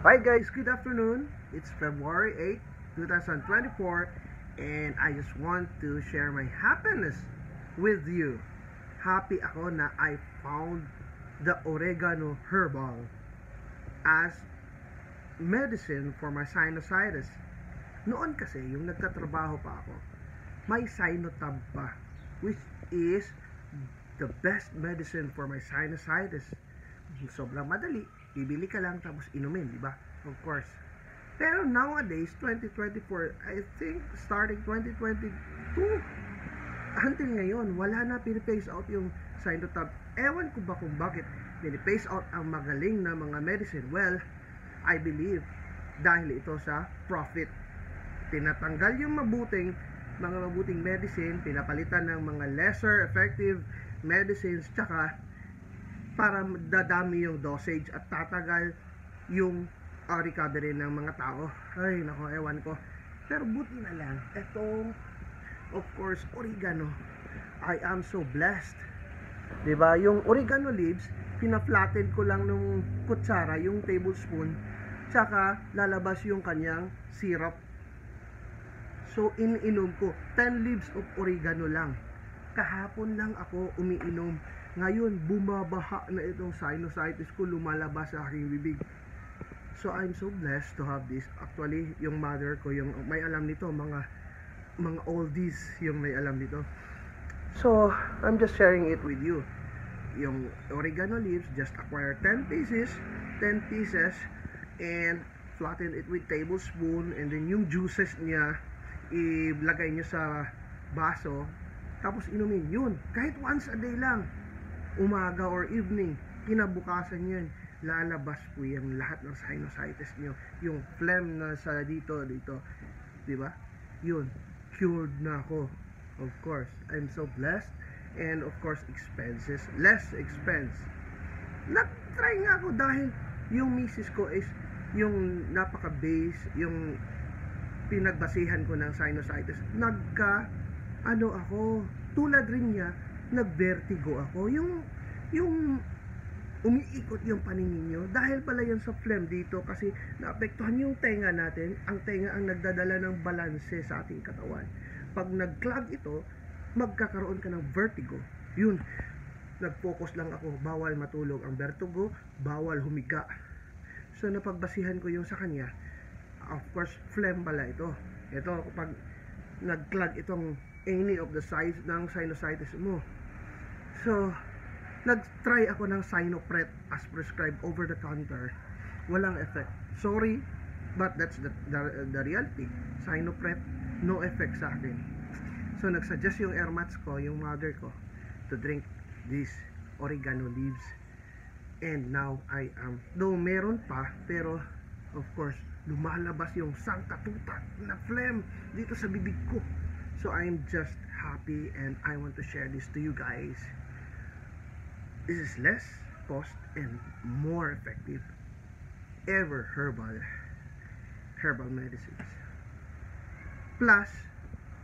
Hi guys, good afternoon. It's February 8, 2024, and I just want to share my happiness with you. Happy ako na I found the oregano herbal as medicine for my sinusitis. Noon kasi, yung nagtatrabaho pa ako, may Sinotab pa, which is the best medicine for my sinusitis. Sobrang madali, bibili ka lang tapos inumin, di ba? Of course. Pero nowadays, 2024, I think starting 2022 until ngayon, wala na pinipace out yung Sinotab. Ewan ko ba kung bakit pinipace out ang magaling na mga medicine. Well, I believe dahil ito sa profit. Tinatanggal yung mga mabuting medicine, pinapalitan ng mga lesser effective medicines, tsaka para dadami yung dosage at tatagal yung recovery ng mga tao. Ay nako, ewan ko, pero buti na lang etong, of course, oregano. I am so blessed, diba? Yung oregano leaves, pina-flatten ko lang nung kutsara, yung tablespoon, tsaka lalabas yung kanyang syrup. So iniinom ko 10 leaves of oregano lang. Kahapon lang ako umiinom. Ngayon, bumabaha na itong sinusitis ko, lumalabas sa aking bibig. So, I'm so blessed to have this. Actually, yung mother ko, yung may alam nito, mga oldies yung may alam nito. So, I'm just sharing it with you. Yung oregano leaves, just acquire 10 pieces, and flatten it with tablespoon, and then yung juices niya, ilagay nyo sa baso, tapos inumin yun. Kahit once a day lang. Umaga or evening, kinabukasan yan, lalabas po yung lahat ng sinusitis nyo, yung phlegm na sa dito, diba? Yun, cured na ako. Of course, I'm so blessed, and of course, less expense. Nag-try nga ako dahil yung misis ko is yung napaka-base, yung pinagbasihan ko ng sinusitis. Ako, tulad rin niya, nag-vertigo ako, yung umiikot yung paningin nyo, dahil pala yan sa phlegm dito, kasi naapektuhan yung tenga natin. Ang tenga ang nagdadala ng balanse sa ating katawan. Pag nag-clog ito, magkakaroon ka ng vertigo. Yun, nag-focus lang ako, bawal matulog. Ang vertigo, bawal humiga. So napagbasihan ko yung sa kanya. Of course, phlegm pala ito. Ito, kapag nag-clog itong any of the size ng sinusitis mo. So, nag-try ako ng Sinopret as prescribed over the counter. Walang effect. Sorry, but that's the reality. Sinopret, no effect sa akin. So, nagsuggest yung airmats ko, yung mother ko, to drink this oregano leaves. And now, I am, though meron pa, pero, of course, lumalabas yung sangkatutak na phlegm dito sa bibig ko. So I'm just happy, and I want to share this to you guys. This is less cost and more effective ever herbal medicines. Plus,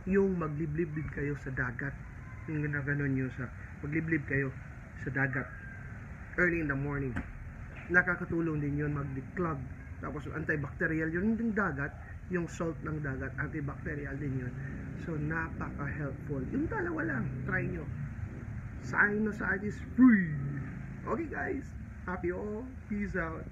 yung magliblib kayo sa dagat, yung ginaganon nyo sa magliblib kayo sa dagat early in the morning, nakakatulong din yun mag-declog. Tapos antibacterial yun yung dagat, yung salt ng dagat, antibacterial din yun. So napaka-helpful. Yung dalawa lang, try nyo. Sinusitis free. Okay guys, happy all, peace out.